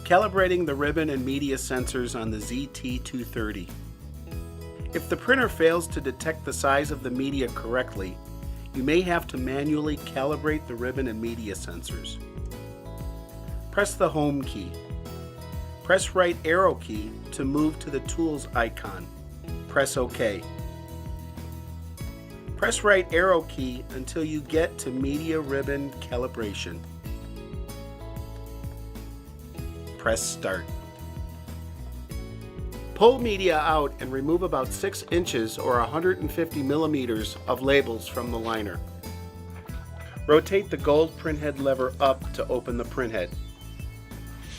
Calibrating the ribbon and media sensors on the ZT230. If the printer fails to detect the size of the media correctly, you may have to manually calibrate the ribbon and media sensors. Press the Home key. Press right arrow key to move to the Tools icon. Press OK. Press right arrow key until you get to Media Ribbon Calibration. Press Start. Pull media out and remove about 6 inches or 150 millimeters of labels from the liner. Rotate the gold printhead lever up to open the printhead.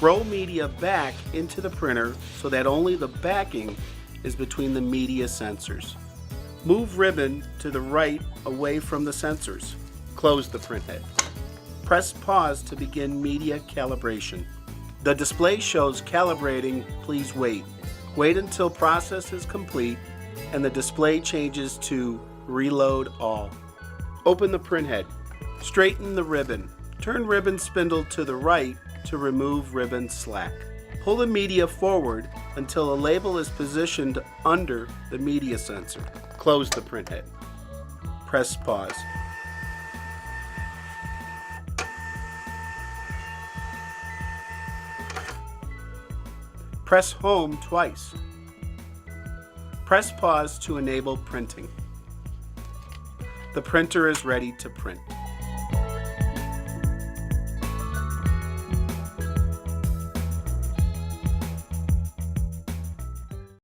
Roll media back into the printer so that only the backing is between the media sensors. Move ribbon to the right away from the sensors. Close the printhead. Press pause to begin media calibration. The display shows calibrating, please wait. Wait until process is complete and the display changes to reload all. Open the printhead. Straighten the ribbon. Turn ribbon spindle to the right to remove ribbon slack. Pull the media forward until a label is positioned under the media sensor. Close the printhead. Press pause. Press Home twice. Press pause to enable printing. The printer is ready to print.